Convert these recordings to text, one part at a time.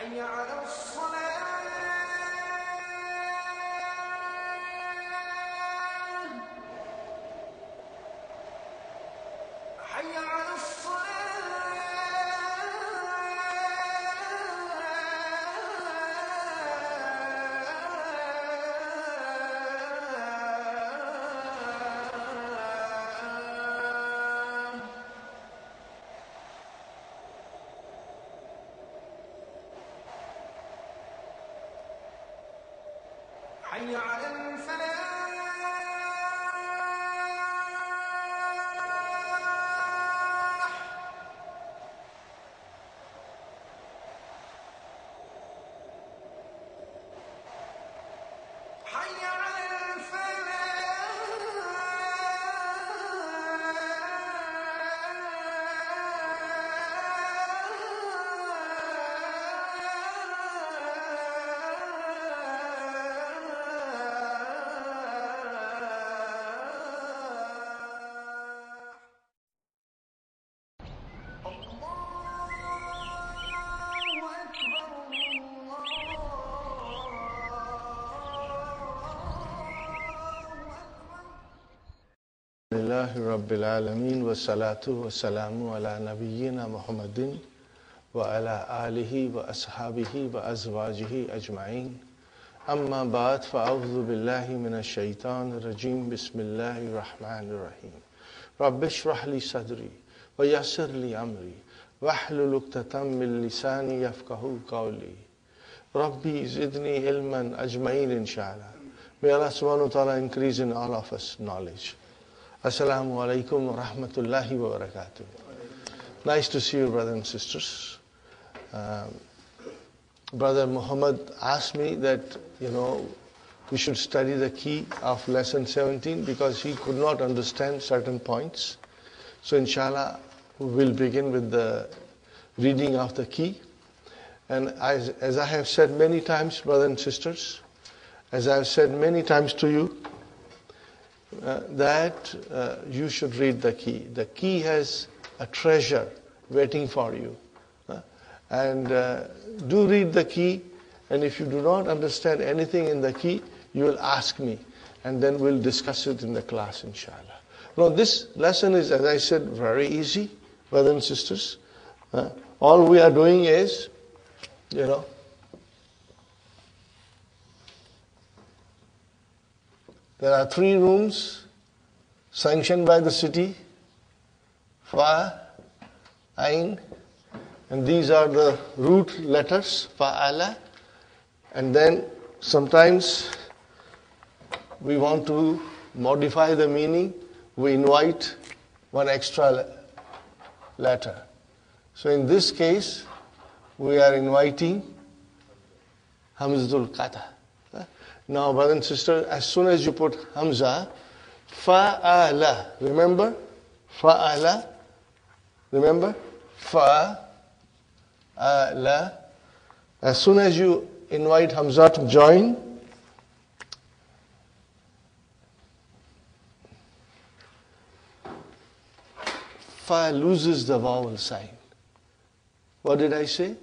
حي على الفلاح حي على Alhamdulillahi Rabbil Alameen wa salatu wa salamu ala nabiyyina Muhammadin wa ala alihi wa ashabihi wa azwajihi ajma'in. Amma ba'd, fa'awdhu billahi minash shaitanir rajim. Bismillahir rahmanir rahim. Rabbi shrah li sadri wa yassir li amri wahlul 'uqdatam min lisani yafqahu qawli. Rabbi zidni ilman ajma'in inshallah. May Allah subhanahu wa ta'ala increase in all of us knowledge. Assalamu alaikum wa rahmatullahi wa barakatuh. Nice to see you, brothers and sisters. Brother Muhammad asked me that, we should study the key of lesson 17 because he could not understand certain points. So inshallah, we will begin with the reading of the key. And as I have said many times, brothers and sisters, as I have said many times to you, that you should read the key. The key has a treasure waiting for you. And do read the key, and if you do not understand anything in the key, you will ask me, and then we'll discuss it in the class, inshallah. Now this lesson is, as I said, very easy, brothers and sisters. All we are doing is, there are 3 rooms sanctioned by the city, Fa, Ain, and these are the root letters, Fa'ala. And then sometimes we want to modify the meaning, we invite one extra letter. So in this case, we are inviting Hamzatul Qata. Now, brothers and sisters, as soon as you put Hamza, Fa'ala, remember? Fa'ala, remember? Fa'ala. As soon as you invite Hamza to join, fa loses the vowel sign. What did I say?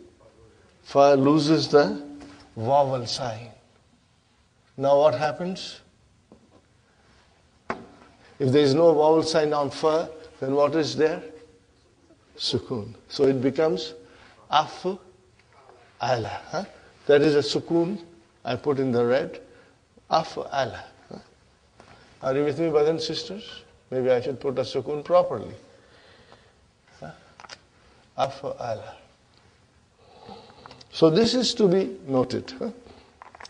Fa loses the vowel sign. Now what happens? If there is no vowel sign on fa, then what is there? Sukoon. So it becomes af ala. Huh? That is a sukoon I put in the red. Af ala. Huh? Are you with me, brothers and sisters? Maybe I should put a sukoon properly. Huh? Af ala. So this is to be noted. Huh?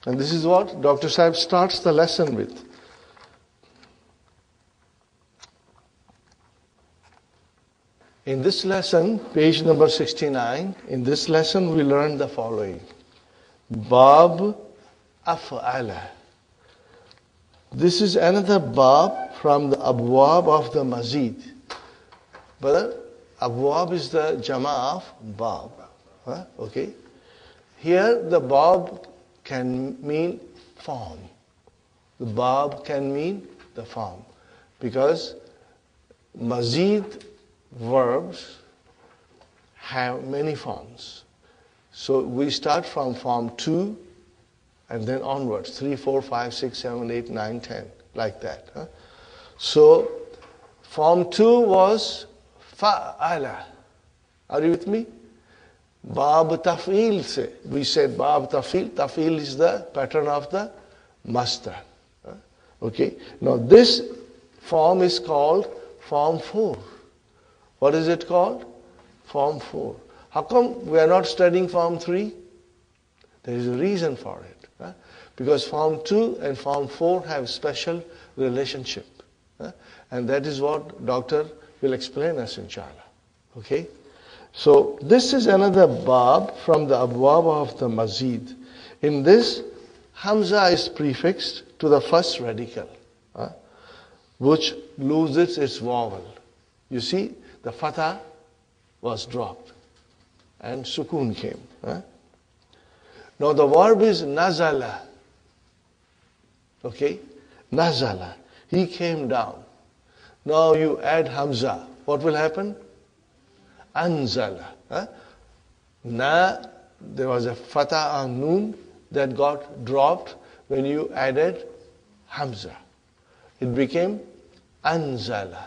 And this is what Dr. Sahib starts the lesson with. In this lesson, page number 69, in this lesson we learn the following. Bab af'ala. This is another bab from the abwab of the mazid. But abwab is the jama of bab. Huh? Okay. Here the bab can mean form. The bab can mean the form. Because mazid verbs have many forms. So we start from form 2 and then onwards. 3, 4, 5, 6, 7, 8, 9, 10. Like that. Huh? So form 2 was fa'ala. Are you with me? Bab taf'il se. We said bab taf'il. Taf'il is the pattern of the master. Okay. Now this form is called form 4. What is it called? Form 4. How come we are not studying form 3? There is a reason for it. Huh? Because form 2 and form 4 have special relationship. Huh? And that is what Doctor will explain us, inshallah. Okay? So this is another bab from the abwab of the mazid. In this, hamza is prefixed to the first radical, which loses its vowel. You see, the fatha was dropped and sukoon came. Now the verb is nazala. Okay? Nazala. He came down. Now you add hamza. What will happen? Anzala. Na, there was a fatha on noon that got dropped when you added hamza. It became anzala.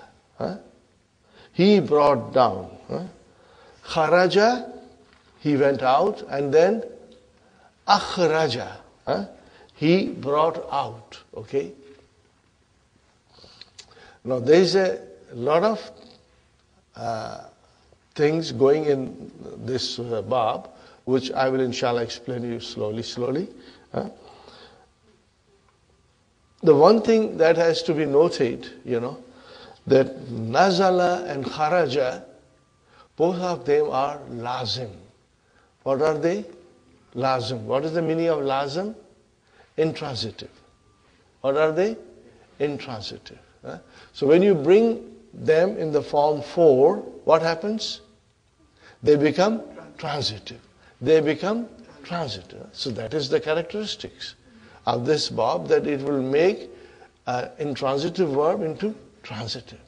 He brought down. Kharaja, he went out, and then akhraja, he brought out. Okay? Now there is a lot of things going in this bab, which I will inshallah explain to you slowly. The one thing that has to be noted, that nazala and kharaja, both of them are lazim. What are they? Lazim. What is the meaning of lazim? Intransitive. What are they? Intransitive. So when you bring them in the form 4, what happens? They become transitive. They become transitive. So that is the characteristics of this bab, that it will make intransitive verb into transitive.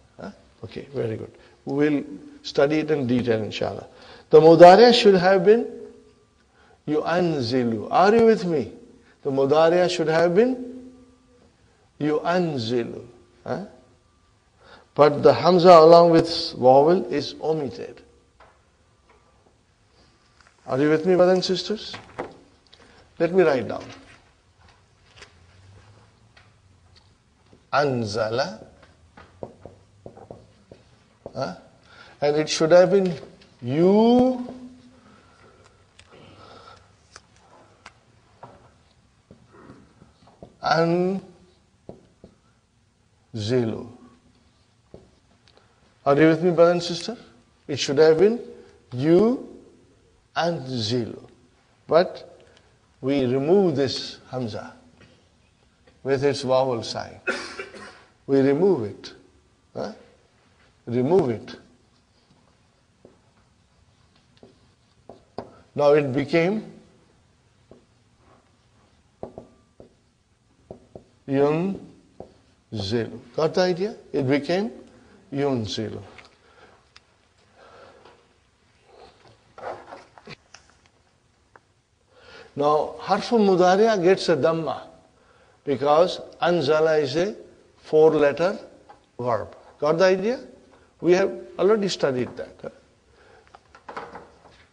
Okay, very good. We will study it in detail, inshallah. The mudariya should have been yu'anzilu. Are you with me? The mudariya should have been yu'anzilu. But the hamza along with vowel is omitted. Are you with me, brothers and sisters? Let me write down. Anzala. And it should have been you and zilu. Are you with me, brother and sister? It should have been you and zilu. But we remove this hamza with its vowel sign. We remove it. Remove it. Now it became yun zilu. Got the idea? It became yun zilu. Now, harfu mudariya gets a dhamma because anzala is a 4-letter verb. Got the idea? We have already studied that.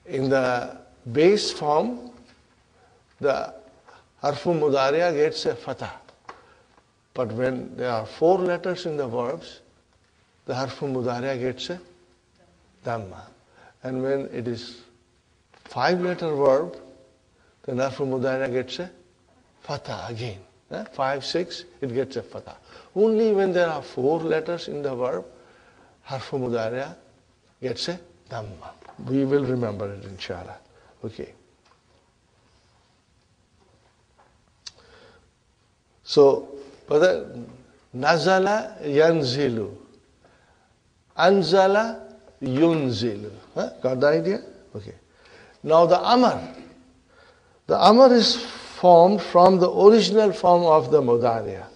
In the base form, the harfu mudariya gets a fatha. But when there are 4 letters in the verbs, the harfu mudariya gets a dhamma. And when it is 5-letter verb, then harfu mudariya gets a fatha again. 5, 6, it gets a fatha. Only when there are 4 letters in the verb, harfu mudariya gets a dhamma. We will remember it, inshallah. Okay. So, nazala yanzilu, anzala yunzilu. Got the idea? Okay. Now the amar. The amar is formed from the original form of the mudariya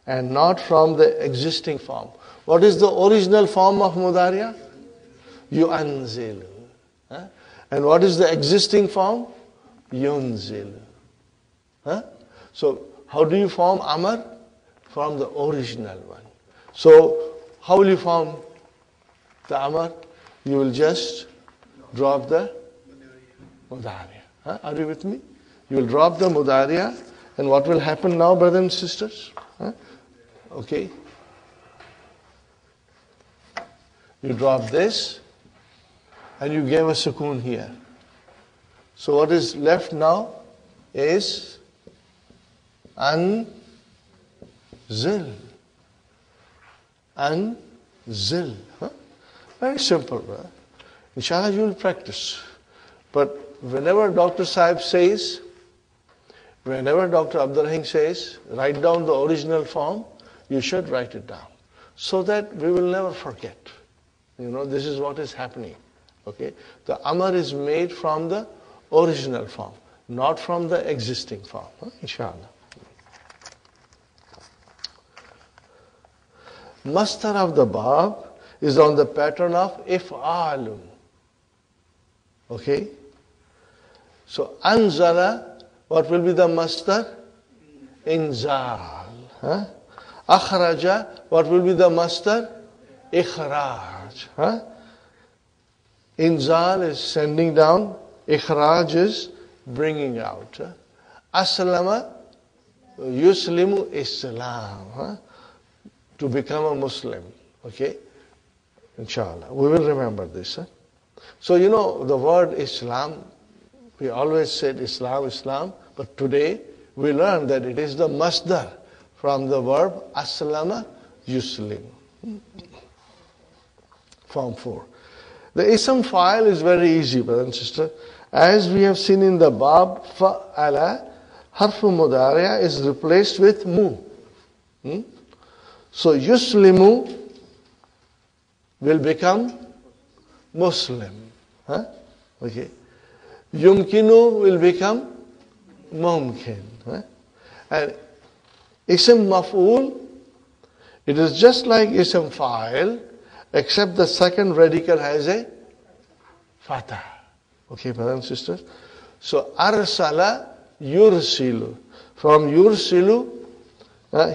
and not from the existing form. What is the original form of mudariya? Yu'anzilu. And what is the existing form? Yunzilu. So, how do you form amar? From the original one. So, how will you form the amar? You will just drop the mudariya. Are you with me? You will drop the mudariya, and what will happen now, brothers and sisters? Okay. You drop this, and you gave a sukoon here. So what is left now is anzil. Anzil. Very simple, brother. Inshallah, you will practice. But whenever Dr. Saib says, whenever Dr. Abdul Rahim says, write down the original form, you should write it down. So that we will never forget. This is what is happening. Okay? The amar is made from the original form, not from the existing form. Inshallah. Masdar of the bab is on the pattern of if'alun. Okay? So, anzala, what will be the masdar? Inzal. Akhraja, what will be the masdar? Ikhraj. Inzal is sending down, ikhraj is bringing out. Aslama, yuslimu islam. To become a Muslim. Okay? Inshallah. We will remember this. So, the word Islam, we always said Islam, Islam, but today we learn that it is the masdar from the verb aslama yuslim. Form 4. The ism file is very easy, brother and sister. As we have seen in the bab, fa'ala, harfu mudariya is replaced with mu. So yuslimu will become Muslim. Okay. Yumkinu will become mumkin. And ism maf'ul, it is just like ism fa'il, except the second radical has a fatah. Okay, brothers and sisters. So arsala yursilu. From yursilu,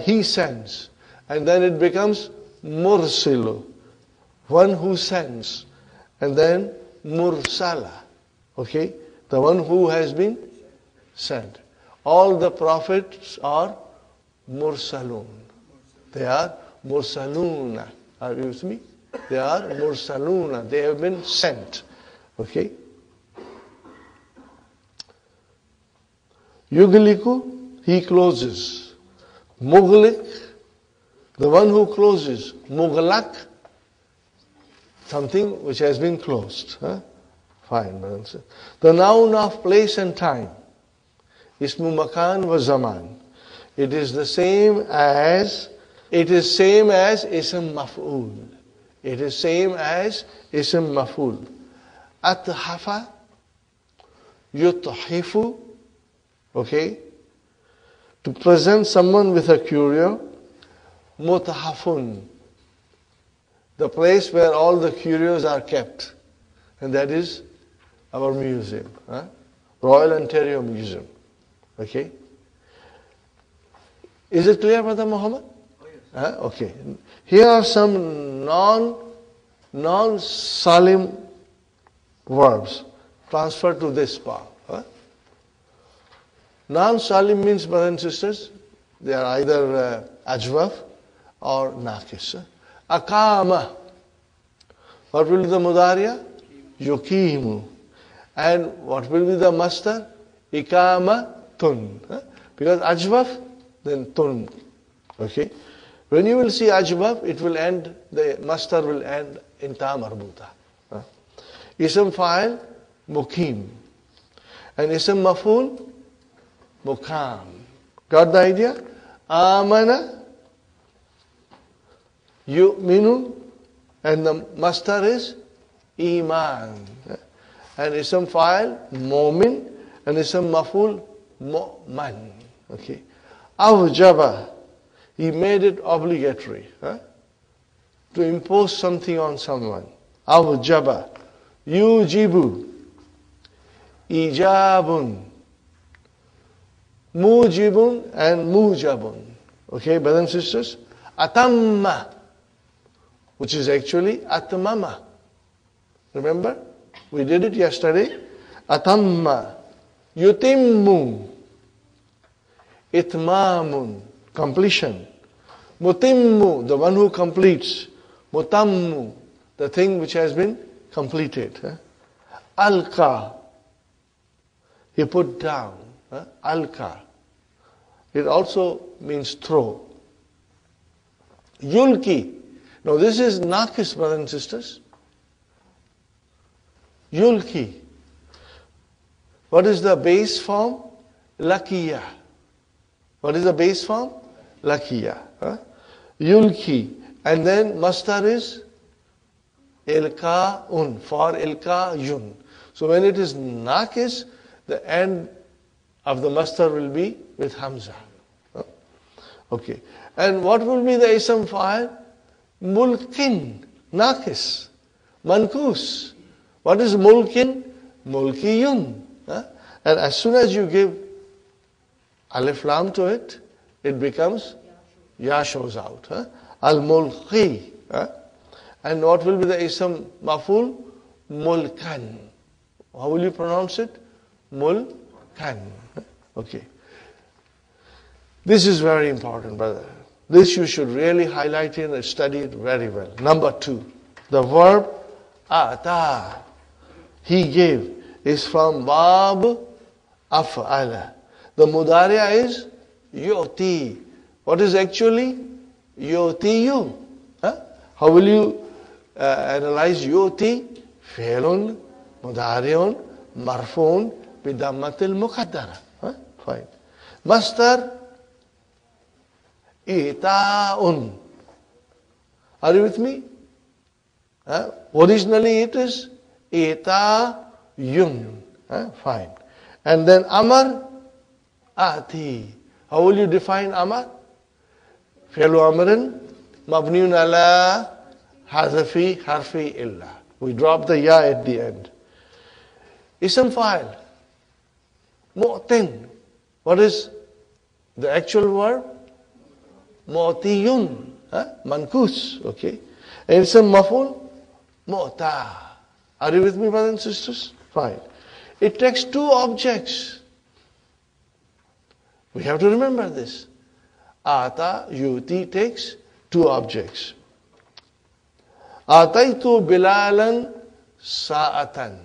he sends. And then it becomes mursilu, one who sends. And then mursala, okay, the one who has been sent. All the prophets are mursalun. They are mursaluna. Are you with me? They are mursaluna. They have been sent. Okay. Yugliku, he closes. Mughliq, the one who closes. Mughlaq, something which has been closed. Fine. The noun of place and time. Ismu makan wa zaman. It is the same as ism maf'ul. It is same as ism maf'ul. Athafa, yuthifu, okay, to present someone with a curio. Mutahafun, the place where all the curios are kept, and that is our museum. Royal Ontario Museum. Okay? Is it clear, Brother Muhammad? Okay. Here are some non-salim verbs transferred to this part. Non-salim means, brothers and sisters, they are either ajwaf or naqis. Aqama. What will be the mudariya? Yuqimu. And what will be the masdar? Iqamatun. Because ajwaf, then tun. Okay? When you will see ajwaf, it will end, the masdar will end in ta marbuta. Ism fa'il, mukim. And ism maf'ul, mukam. Got the idea? Amana, yu'minu, and the masdar is iman. And ism fa'il, mu'min, and ism maf'ul, mu'man. Okay. Awjaba, he made it obligatory to impose something on someone. Awjaba, yujibu, ijabun, mujibun and mujabun. Okay, brothers and sisters? Atamma, which is actually atmama. Remember? We did it yesterday. Atamma, yutimmu, itmamun, completion. Mutimmu, the one who completes. Mutammu, the thing which has been completed. Alqa, he put down. Alqa, it also means throw. Yulki, now this is naqis, brothers and sisters. Yulki, what is the base form? Lakiya. What is the base form? Lakiya. Yulki. And then masdar is ilka'un, for ilka'yun. So when it is naqis, the end of the masdar will be with hamza. Okay. And what will be the ism fa'il? Mulkin, naqis, mankus. What is mulkin? Mulkiyun. And as soon as you give alif lam to it, it becomes ya shows out. Al-mulqi. And what will be the ism maf'ul? Mulkan. How will you pronounce it? Mulkan. Okay. This is very important, brother. This you should really highlight it and study it very well. Number 2, the verb ata, he gave, is from bab af'ala. The mudariya is yu'ti. What is actually yu'tiyu? How will you analyze yu'ti? Fi'lun, mudari'un, marfu'un, bidammatil muqaddara. Fine. Masdar ita'un. Are you with me? Originally it is ita'yun. Fine. And then amar ati. How will you define amar? Fi'lu amrin mabniun ala hazafi harfi illa. We drop the ya at the end. Ism fa'il. Mu'tin. What is the actual verb? Mu'tiyun. Mankus. Okay. And ism maf'ul? Mu'ta. Are you with me, brothers and sisters? Fine. It takes 2 objects. We have to remember this. Ata, yuti takes 2 objects. Ataitu bilalan sa'atan.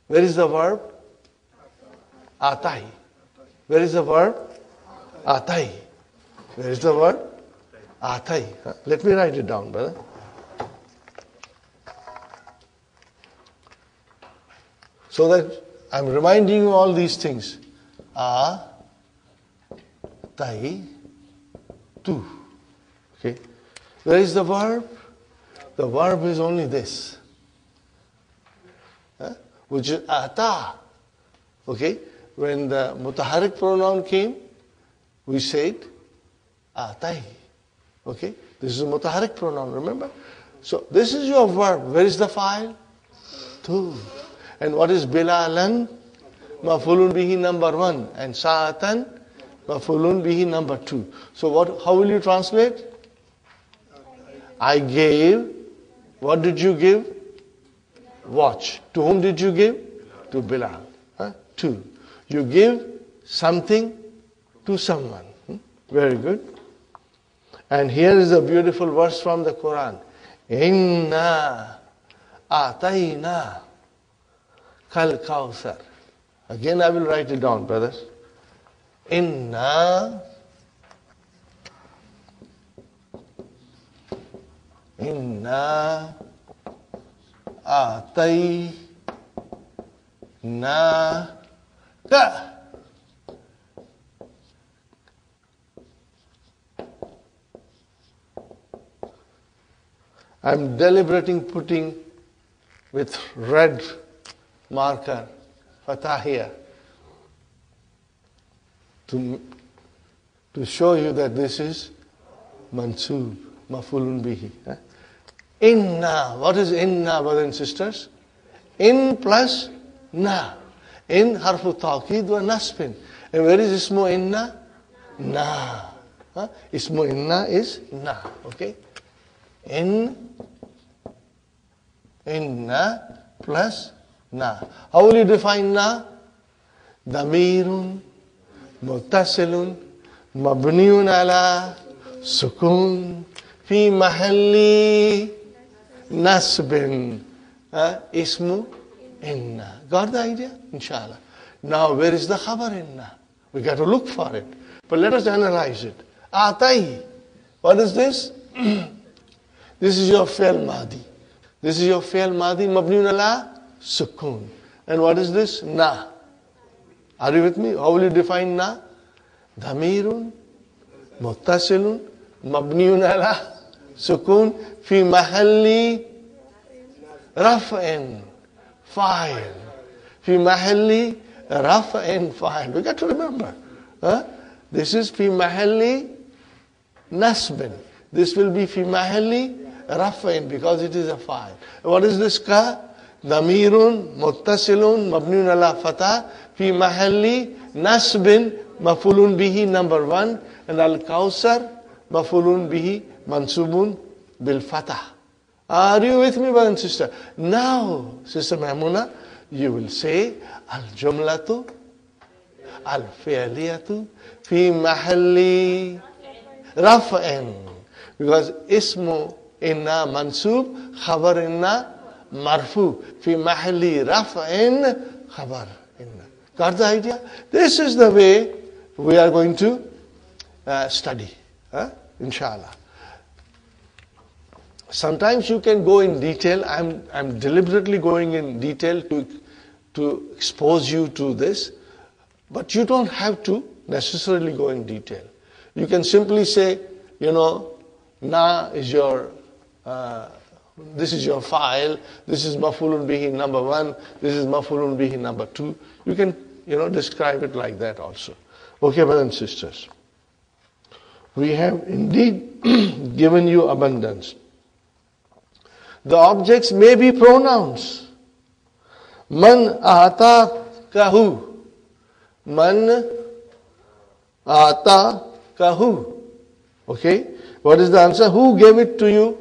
Where is the verb? Atai. Where is the verb? Atai. Where is the word? Atai. Let me write it down, brother. So that I'm reminding you all these things. Tai, tu. Okay. Where is the verb? The verb is only this. Which is ata. Okay. When the mutaharrik pronoun came, we said atai. Okay. This is a mutaharrik pronoun, remember? So this is your verb. Where is the file? 2. And what is Bilalan? Maf'ulun bihi number 1. And Sa'atan? Maf'ulun bihi number 2. So how will you translate? I gave. What did you give? Watch. To whom did you give? To Bilal. 2. You give something to someone. Very good. And here is a beautiful verse from the Quran. Inna atayna kal kawthar. Again I will write it down, brothers. Inna atayna ka. I'm deliberating putting with red marker fatah here to show you that this is mansoob, maf'ulun bihi. Inna. What is inna, brothers and sisters? In plus na. In harfu taqeed wa nasbin. And where is ismu inna? Na. Ismu inna is na. Okay? Inna plus na. How will you define na? Damirun muttasilun mabniun ala sukun fi mahalli nasbin. Ismu inna. Got the idea? Inshallah. Now where is the khabar inna? We got to look for it. But let us analyze it. Atai. What is this? This is your fi'l madi. This is your fi'l madi mabniun ala sukun. And what is this? Na. Are you with me? How will you define na? Dhamirun muttasilun mabniun ala sukun fi mahalli raf'in fa'il. Fi mahalli raf'in fa'il. We got to remember. This is fi mahalli nasbin. This will be fi mahalli raf'in because it is a fa'il. What is this ka? Damirun muttasilun mabniun ala fatah fi mahalli nasbin maf'ulun bihi number 1 and al-kawsar maf'ulun bihi mansubun bil fatah. Are you with me, brother and sister? Now, Sister Maimuna, you will say al-jumlatu al-fi'liyatu fi mahalli raf'in. Because ismu inna mansub, khabar inna marfu. Fi mahalli raf'in khabar inna. Got the idea? This is the way we are going to study. Inshallah. Sometimes you can go in detail. I'm deliberately going in detail to expose you to this. But you don't have to necessarily go in detail. You can simply say, na is your, this is your file, this is maf'ulun bihi number 1, this is maf'ulun bihi number 2. You can, describe it like that also. Okay, brothers and sisters. We have indeed given you abundance. The objects may be pronouns. Man atakahu. Man atakahu. Okay? What is the answer? Who gave it to you?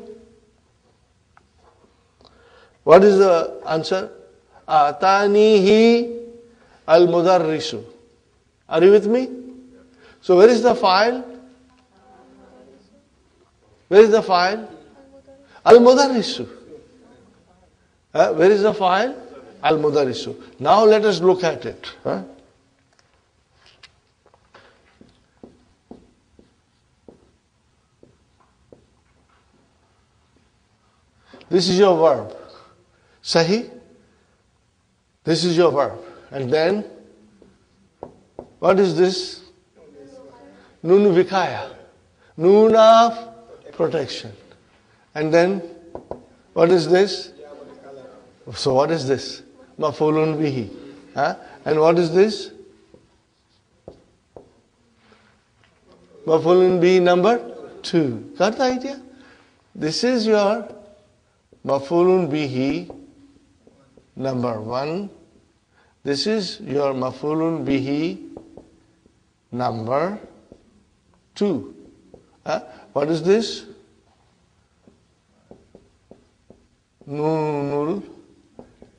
What is the answer? Atanihi al-mudarrisu. Are you with me? So where is the file? Where is the file? Al-mudarrisu. Where is the file? Al-mudarrisu. Now let us look at it. This is your verb. Sahi? This is your verb. And then, what is this? Nun vikaya. Nun of protection. And then, what is this? So what is this? Maf'ulun bihi. And what is this? Maf'ulun bihi number 2. Got the idea? This is your maf'ulun bihi number 1. This is your maf'ulun bihi number 2. What is this? Noonul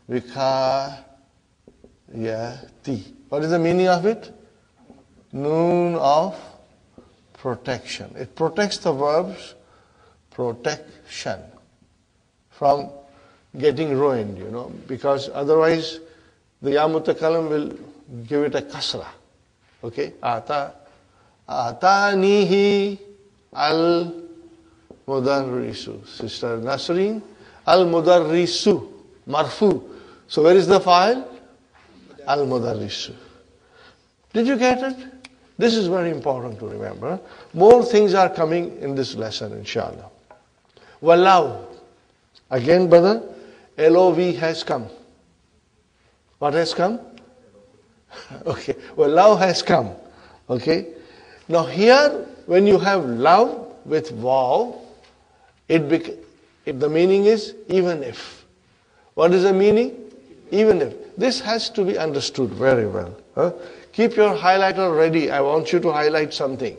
vikayati. What is the meaning of it? Noon of protection. It protects the verbs protection from getting ruined, because otherwise the ya mutakallim will give it a kasra. Okay? Atanihi al mudarrisu. Sister Nasreen, al mudarrisu, marfu. So where is the file? Al mudarrisu. Did you get it? This is very important to remember. More things are coming in this lesson, inshallah. Wallahu. Again, brother, L-O-V has come. What has come? Okay. Wallahu has come. Okay. Now here, when you have love with waw, the meaning is even if. What is the meaning? Even if. This has to be understood very well. Keep your highlighter ready. I want you to highlight something.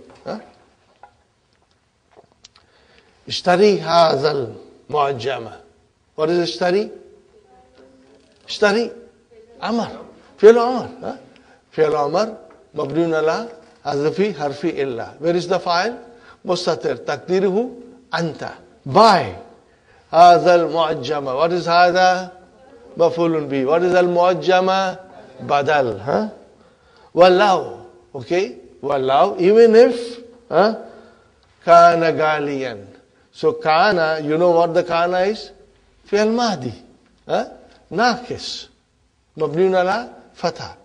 Study hazal mu'ajjama. What is study? Study amar. Fi'l amar. Fi'l amar mabniun ala hazfi harfi illa. Where is the file? Mustatir. Taqdiruhu anta. By hazal mu'ajjama. What is hadha? Maf'ulun bi. What is al mu'ajjama? Badal. Wallahu. Okay? Wallahu. Even if kana galiyan. So kana, you know what the kana is? Fi'al mahdi. Naqis. Mabniun ala fatha.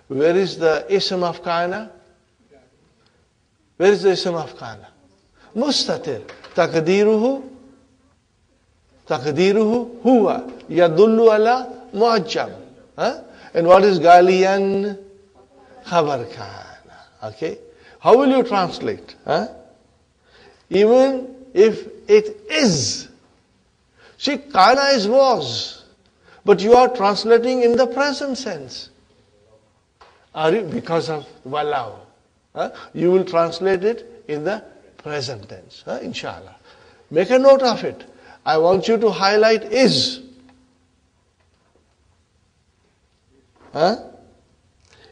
Where is the ism of kana? Where is the ism of kana? Mustatir. Taqdiruhu huwa. Yadullu ala mu'ajjam. And what is galiyan? Khabar kana. Okay? How will you translate? Even if it is. See, kana is was. But you are translating in the present sense. Are you? Because of wallahu. You will translate it in the present tense. Inshallah. Make a note of it. I want you to highlight is.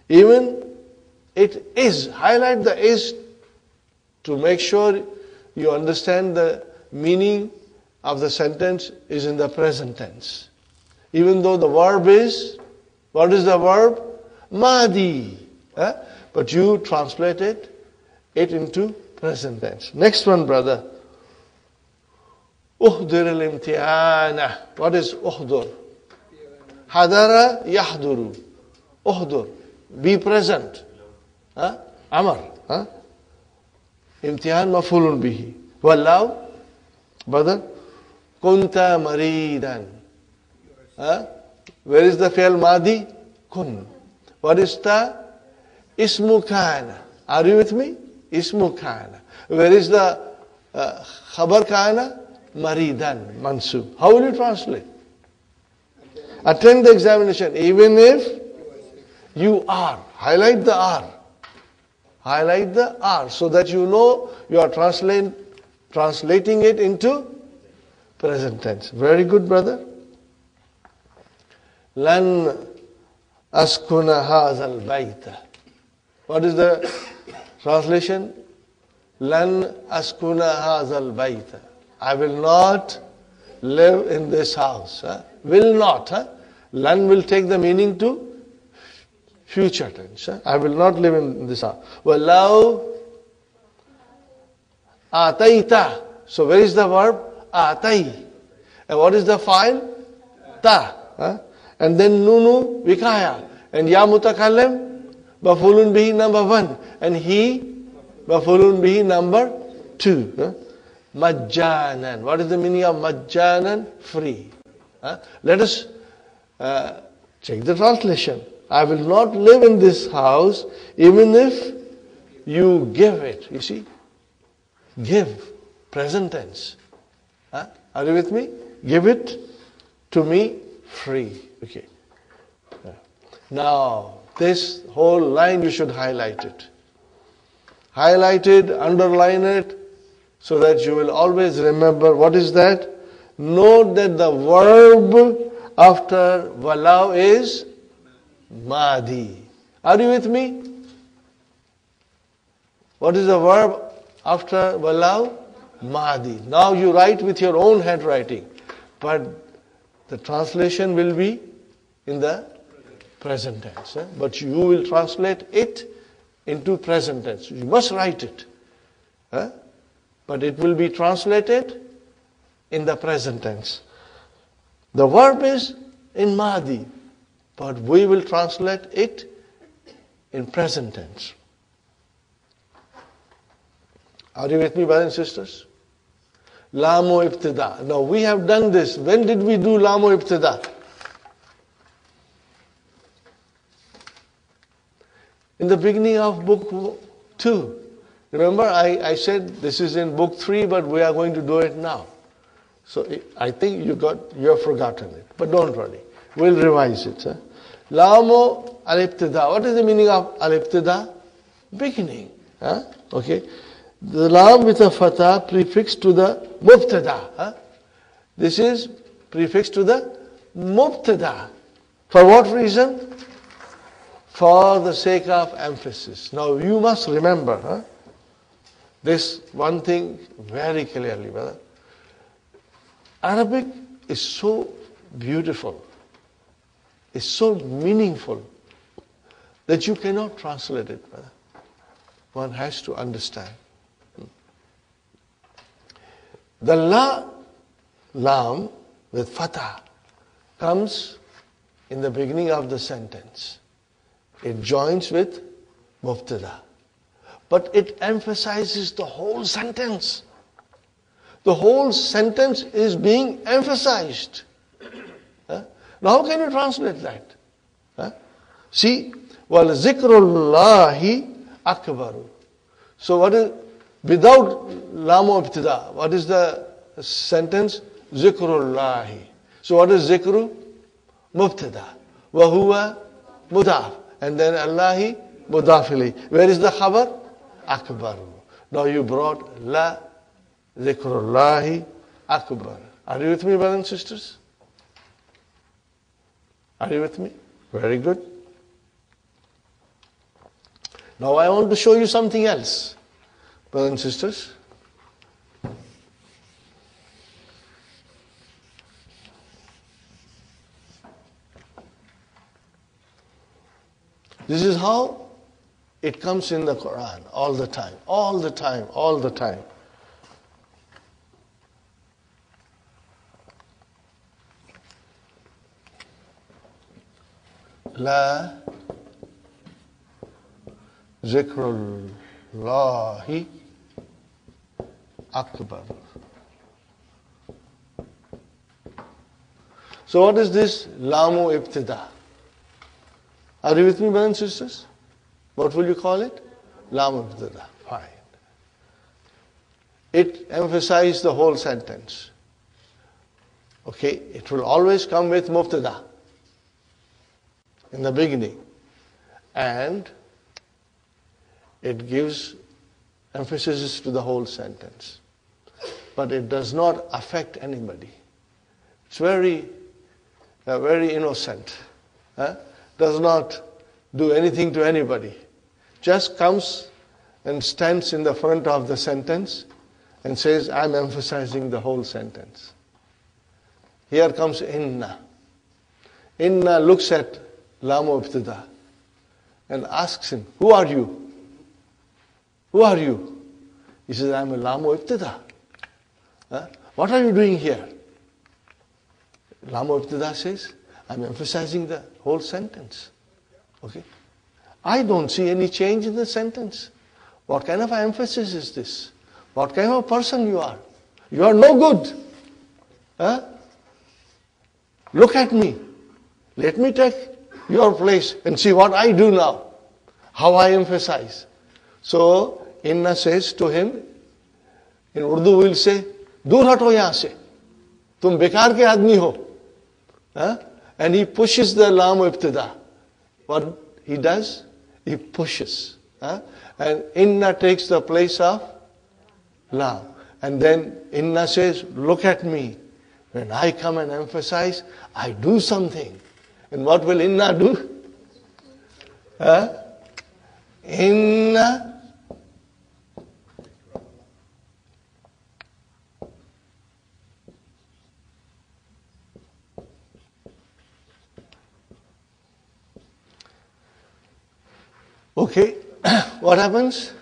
Even it is. Highlight the is to make sure you understand the meaning of the sentence is in the present tense. Even though the verb is, what is the verb? Madi. But you translated it into present tense. Next one, brother. Uhdur al-imtihana. What is uhdur? Hadara yahduru. Uhdur. Be present. Amar. Imtihan maf'ulun bihi. Wallahu. Brother. Kunta maridan. Where is the fi'l madi? Kun. What is the ismu kana? Are you with me? Ismu kana. Where is the khabar kana? Maridan. Mansub. How will you translate? Attend the examination. Even if you are. Highlight the are. Highlight the are so that you know you are translating it into present tense. Very good, brother. Lan askuna hazal bayta. What is the translation? Lan askuna hazal bayta. I will not live in this house. Will not. Lan will take the meaning to future tense. I will not live in this house. Wallahu ataita. So where is the verb? Atai. And what is the file? Ta. And then nunu vikaya. And ya mutakallim maf'ulun bihi number 1. And he maf'ulun bihi number 2. Majjanan. What is the meaning of majjanan? Free. Let us check the translation. I will not live in this house even if you give it. You see? Give. Present tense. Are you with me? Give it to me free. Okay. Now, this whole line you should highlight it. Highlight it, underline it, so that you will always remember what is that. Note that the verb after walau is madi. Are you with me? What is the verb after walau? Madi. Now you write with your own handwriting, but the translation will be in the present tense. But you will translate it into present tense. You must write it. But it will be translated in the present tense. The verb is in Madi, but we will translate it in present tense. Are you with me, brothers and sisters? Lamu ibtida. Now we have done this. When did we do lamu ibtida? In the beginning of book 2. Remember, I said this is in book 3, but we are going to do it now. So I think you have forgotten it. But don't worry. We'll revise it. Lamu al-ibtida. What is the meaning of al-ibtida? Beginning. Okay. The lam with a fatah prefixed to the mubtada. This is prefixed to the mubtada. For what reason? For the sake of emphasis. Now you must remember this one thing very clearly, brother. Arabic is so beautiful, is so meaningful that you cannot translate it, brother. One has to understand. The lam with fatah comes in the beginning of the sentence. It joins with mubtada. But it emphasizes the whole sentence. The whole sentence is being emphasized. Now how can you translate that? See, wal zikrullahi akbaru. So what is, without lamu ibtida, what is the sentence? Zikrullahi. So what is zikru? Mubtada. Wa huwa mudaf. And then Allahi mudafili. Where is the khabar? Akbaru. Now you brought la zikrullahi akbar. Are you with me, brothers and sisters? Are you with me? Very good. Now I want to show you something else, brothers and sisters. This is how it comes in the Quran all the time, all the time, all the time. La zikrullahi akbar. So what is this lamu ibtida? Are you with me, brothers and sisters? What will you call it? Lamu ibtida. Fine. It emphasizes the whole sentence. Okay, it will always come with mubtada in the beginning. And it gives emphasis to the whole sentence. But it does not affect anybody. It's very innocent. Does not do anything to anybody. Just comes and stands in the front of the sentence and says, I'm emphasizing the whole sentence. Here comes inna. Inna looks at lamu ibtida and asks him, who are you? Who are you? He says, I'm a lamu ibtida. What are you doing here? Lamu ibtida says, I'm emphasizing the whole sentence. Okay? I don't see any change in the sentence. What kind of emphasis is this? What kind of person you are? You are no good. Look at me. Let me take your place and see what I do now. How I emphasize. So, Inna says to him, in Urdu we'll say, Dur hato yahan se. Tum bekar ke aadmi ho. And he pushes the lamu ibtida what he does? He pushes. And inna takes the place of lam. And then inna says, look at me. When I come and emphasize, I do something. And what will inna do? Inna okay, what happens?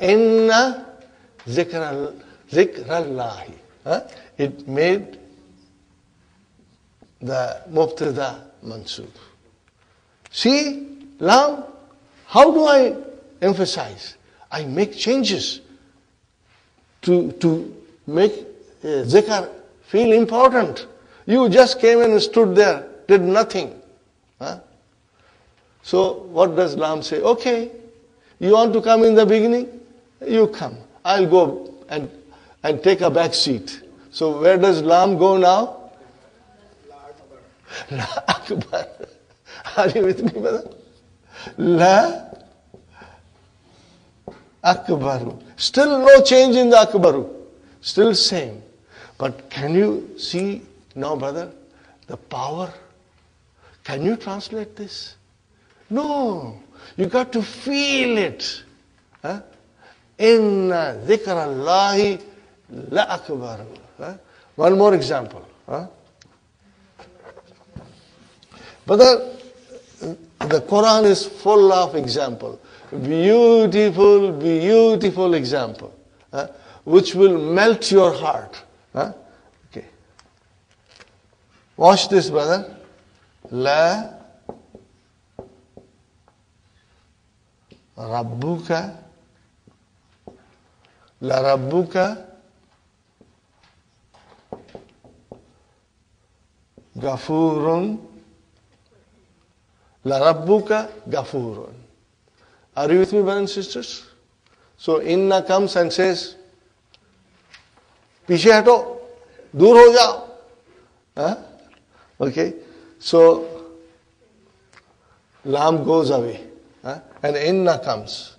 Inna zikrallahi. It made the mubtada mansub. See, lam, how do I emphasize? I make changes to make zikr feel important. You just came and stood there, did nothing. So what does lam say? Okay, you want to come in the beginning? You come. I'll go and take a back seat. So where does lam go now? La akbar. Are you with me, brother? La akbaru. Still no change in the akbaru. Still same. But can you see now, brother, the power? Can you translate this? No. You got to feel it. Inna dhikrallahi la akbaru. One more example. Brother, the Quran is full of example. Beautiful, beautiful example. Which will melt your heart. Okay. Watch this, brother. La rabbuka. La rabbuka gafurun. La rabbuka gafurun. Are you with me, brothers and sisters? So inna comes and says, पीछे हटो, दूर हो जाओ. Okay, so lam goes away, and inna comes.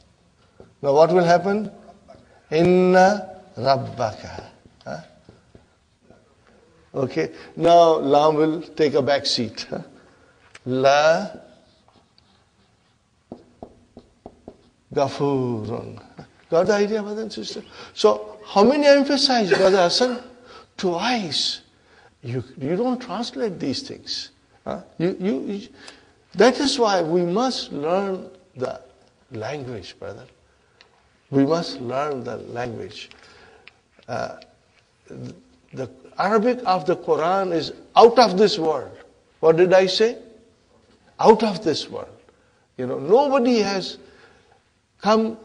Now what will happen? Inna rabbaka. Okay, now lam will take a back seat. La gafurun. Got the idea, brother and sister? So, how many emphasize, Brother Hassan? Twice. You don't translate these things. That is why we must learn the language, brother. We must learn the language. The Arabic of the Quran is out of this world. What did I say? Out of this world. Nobody has come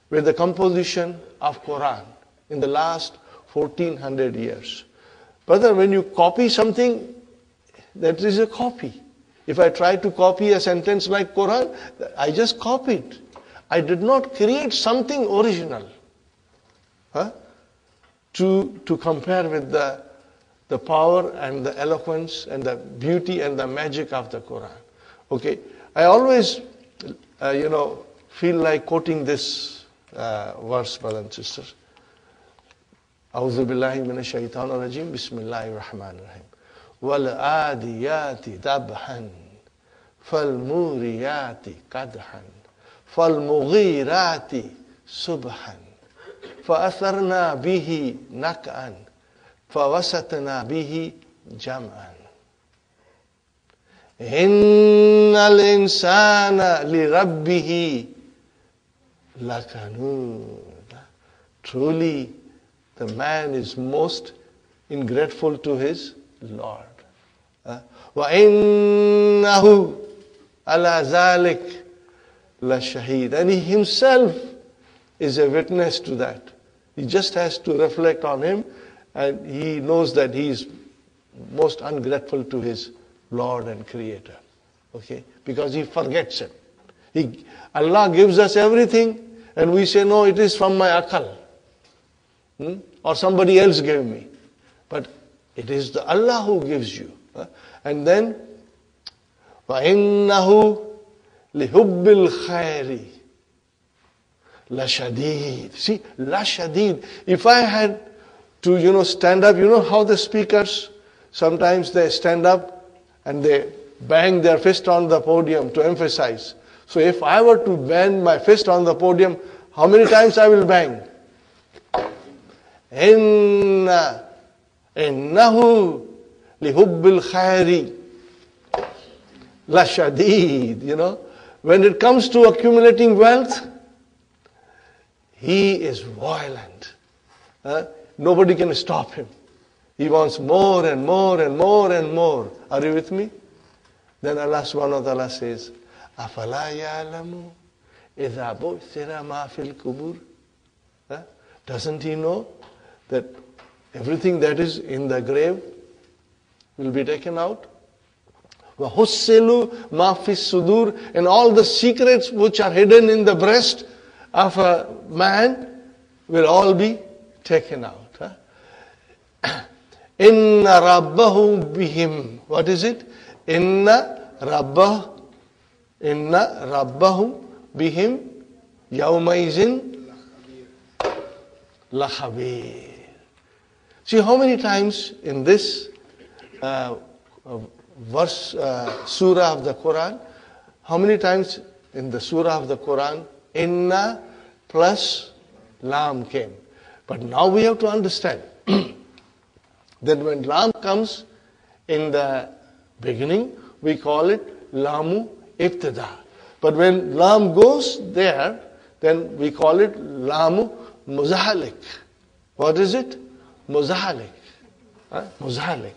with the composition of Quran in the last 1400 years. Brother, when you copy something, that is a copy. If I try to copy a sentence like Quran, I just copied. I did not create something original to compare with the power and the eloquence and the beauty and the magic of the Quran. Okay, I always, feel like quoting this verse, brothers and sisters. A'udhu billahi minash shaitanir rajim. Bismillahir rahmanir rahim. Wal adiyati dabhan, fal muriyati qadhan, fal mughirati subhan, fa atharna bihi nak'an, fa wasatna bihi jam'an. Innal insana li rabbihi lakanud. Truly, the man is most ingrateful to his Lord. Wa innahu ala zalik la shahid. And he himself is a witness to that. He just has to reflect on him, and he knows that he is most ungrateful to his Lord and Creator. Okay? Because he forgets it. Allah gives us everything, and we say, no, it is from my akal. Or somebody else gave me. But it is the Allah who gives you. And then, وَإِنَّهُ لِحُبِّ الْخَيْرِ لَشَدِيد. See, لَشَدِيد. If I had to, stand up, how the speakers, sometimes they stand up and they bang their fist on the podium to emphasize. So if I were to bang my fist on the podium, how many times I will bang? إِنَّهُ لِحُبِّ الْخَيْرِ لَشَدِيد. When it comes to accumulating wealth, he is violent. Nobody can stop him. He wants more and more and more and more. Are you with me? Then Allah subhanahu wa ta'ala says, أَفَلَا يَعْلَمُ إِذَا بُعْثِرَ مَا فِي الْقُبُورِ. Doesn't he know that everything that is in the grave will be taken out? وَحُسِّلُ مَا فِي الصُّدُورِ. And all the secrets which are hidden in the breast of a man will all be taken out. Inna rabbahu bihim. What is it? Inna rabbahu bihim yawmaizin lakhabir. See how many times in this verse, surah of the Quran, how many times in the surah of the Quran, Inna plus Lam came. But now we have to understand that when Lam comes in the beginning, we call it Lamu Ibtada. But when Lam goes there, then we call it Lamu Muzahalik. What is it? Muzahalik. Muzahalik.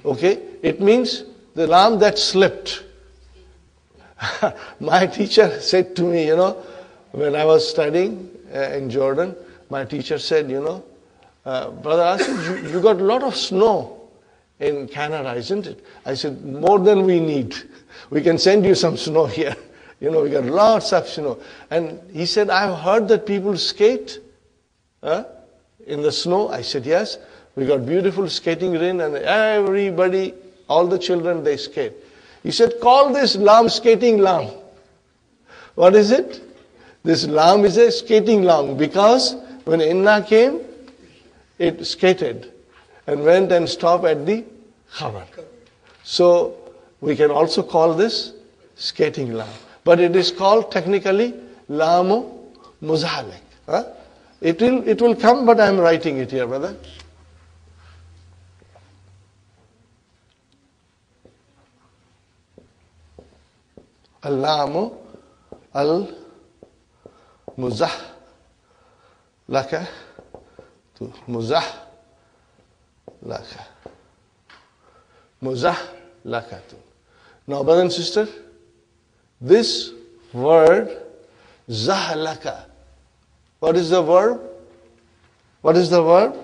Okay, it means the Lam that slipped. My teacher said to me, when I was studying in Jordan, my teacher said, Brother Asif, you got a lot of snow in Canada, isn't it? I said, more than we need. We can send you some snow here. We got lots of snow. And he said, I've heard that people skate in the snow. I said, yes. We got beautiful skating ring and everybody, all the children, they skate. He said, call this Lam skating Lam. What is it? This Lam is a skating Lam because when Inna came, it skated and went and stopped at the khabar. So we can also call this skating Lam. But it is called technically Lamu Muzahalik. It will come, but I am writing it here, brother. Allamu al-muzah laka. Now, brother and sister, this word zahlaka. What is the verb? What is the verb?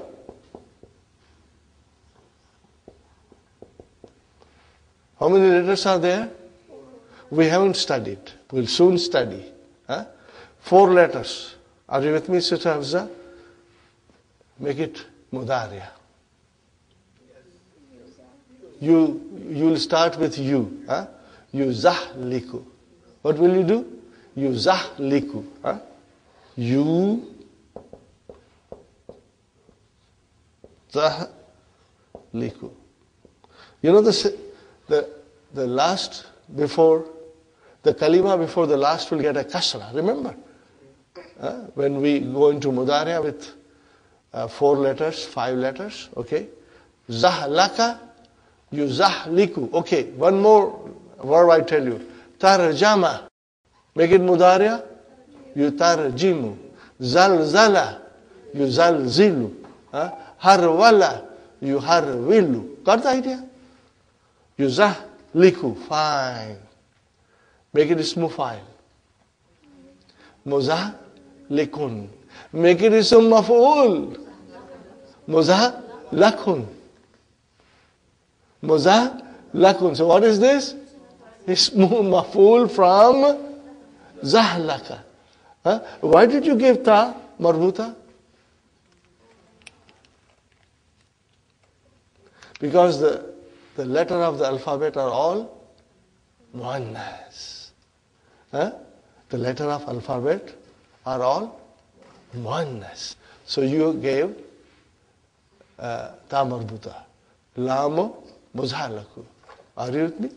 How many letters are there? We haven't studied. We'll soon study. 4 letters. Are you with me, Sister Hafza? Make it Mudariya. You'll start with you. Yuzahliku. What will you do? Yuzahliku. You zahliku. The last before the kalima before the last will get a kasra. Remember? When we go into Mudariya with 4 letters, 5 letters, okay? Zahlaka, yuzahliku. Okay, one more verb I tell you. Tarjama. Make it Mudariya. Yutarjimu. Zalzala. Yuzalzilu. Harwala. Yuharwilu. Got the idea? Yuzahliku. Fine. Make it ismu fa'il. Muzahlikun. Make it ism maf'ul. Muzahlakun. Muzahlakun. So what is this? Ismu maf'ul from zahlaka. Why did you give ta marbuta? Because the letter of the alphabet are all muannas. The letter of alphabet are all muannas. So you gave ta marbuta. Lamu muzhalaku. Are you with me?